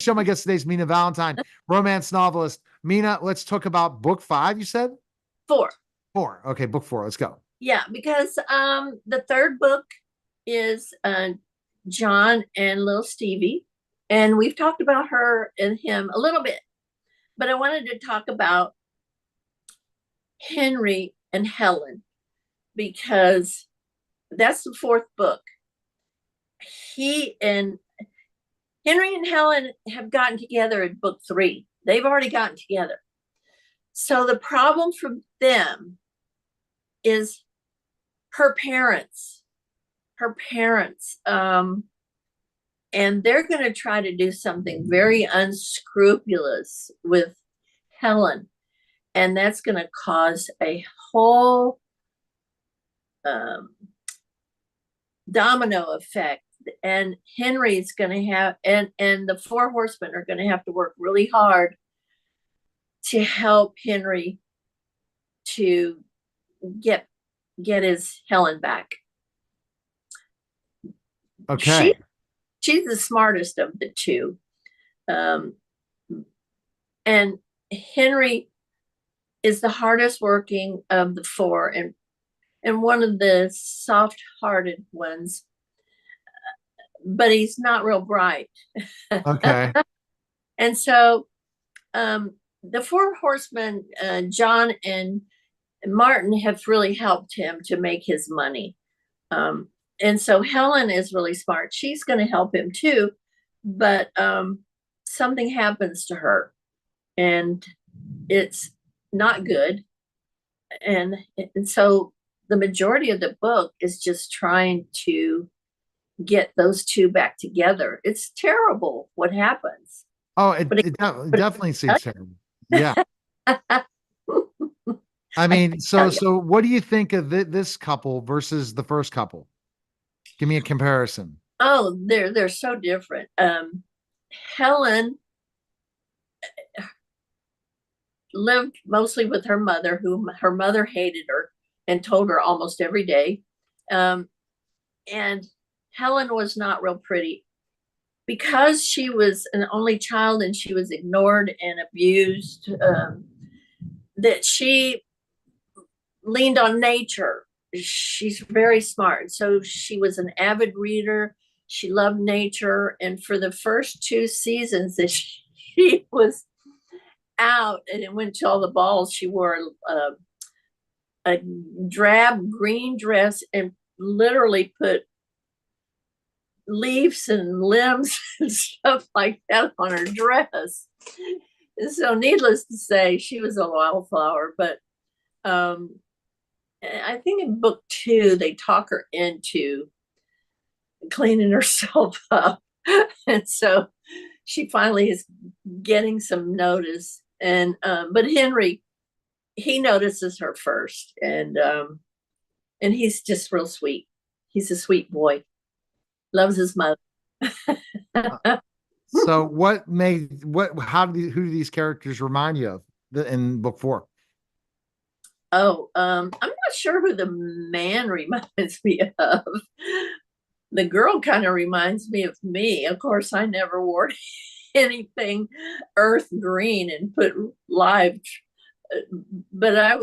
Show my guest today is Mina Valentine, romance novelist. Mina, let's talk about book 5, you said? 4. 4. Okay, book 4. Let's go. Yeah, because the third book is John and little Stevie, and we've talked about her and him a little bit, but I wanted to talk about Henry and Helen because that's the fourth book. He and Henry and Helen have gotten together in book 3. They've already gotten together. So the problem for them is her parents. Her parents. And they're going to try to do something very unscrupulous with Helen. And that's going to cause a whole domino effect. And Henry's going to have, and the four horsemen are going to have to work really hard to help Henry to get his Helen back. Okay. She's the smartest of the two. And Henry is the hardest working of the four and one of the soft-hearted ones, but he's not real bright. Okay. And so the four horsemen, John and Martin, have really helped him to make his money. And so Helen is really smart. She's going to help him too, but something happens to her and it's not good. And so the majority of the book is just trying to get those two back together. It's terrible what happens. Oh, it definitely seems terrible. Yeah. I mean, so what do you think of this couple versus the first couple? Give me a comparison. Oh, they're so different. Helen lived mostly with her mother, whom her mother hated her and told her almost every day. And Helen was not real pretty because she was an only child and she was ignored and abused. That she leaned on nature. She's very smart. So she was an avid reader. She loved nature. And for the first 2 seasons that she was out and went to all the balls, she wore a drab green dress and literally put leaves and limbs and stuff like that on her dress. And so needless to say, she was a wildflower. But I think in book 2, they talk her into cleaning herself up. And so she finally is getting some notice. And but Henry, he notices her first, and he's just real sweet. He's a sweet boy, loves his mother. So who do these characters remind you of in book 4? Oh, I'm not sure who the man reminds me of. The girl kind of reminds me of me. Of course, I never wore anything earth green and put live, but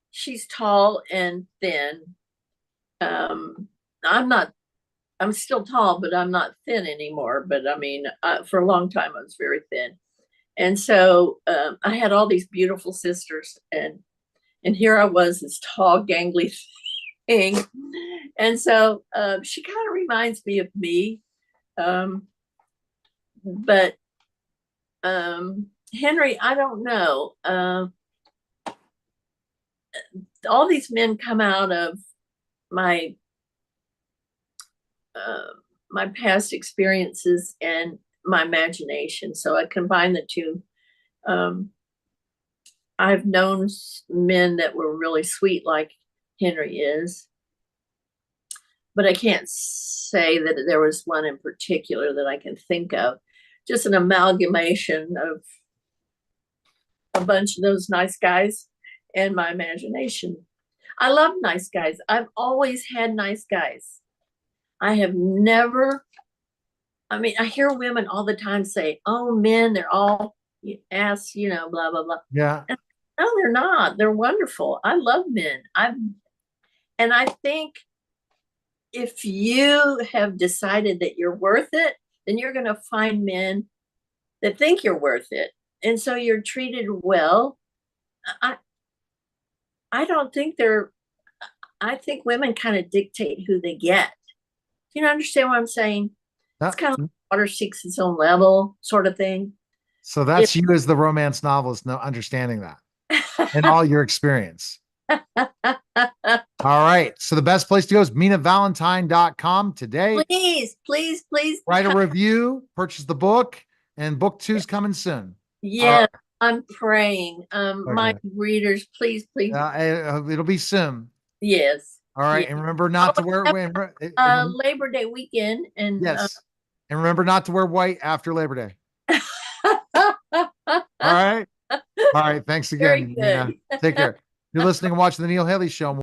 she's tall and thin. I'm still tall, but I'm not thin anymore. But I mean, for a long time, I was very thin. And so I had all these beautiful sisters, and here I was, this tall, gangly thing. And so she kind of reminds me of me. But Henry, I don't know. All these men come out of my my past experiences and my imagination. So I combine the two. I've known men that were really sweet like Henry is, but I can't say that there was one in particular that I can think of. Just an amalgamation of a bunch of those nice guys and my imagination. I love nice guys. I've always had nice guys. I have never I mean, I hear women all the time say, "Oh, men, they're all ass, blah blah blah." Yeah. And no, they're not. They're wonderful. I love men. And I think if you have decided that you're worth it, then you're going to find men that think you're worth it, and so you're treated well. I I don't think they're. I think women kind of dictate who they get. Do you understand what I'm saying? It's That, kind of like water seeks its own level, sort of thing. so If that's you as the romance novelist, no understanding that and all your experience. All right. So the best place to go is minavalentine.com today. please, please, please, Write a review, purchase the book, and book two's coming soon. All yeah, I'm praying. My right. readers, please, please, It'll be soon. yes, All right. yes. And remember Oh, not to wear, Labor Day weekend, and yes. And remember not to wear white after Labor Day. All right. All right. Thanks very again, good. Mina. Take care. You're listening and watching the Neil Haley Show.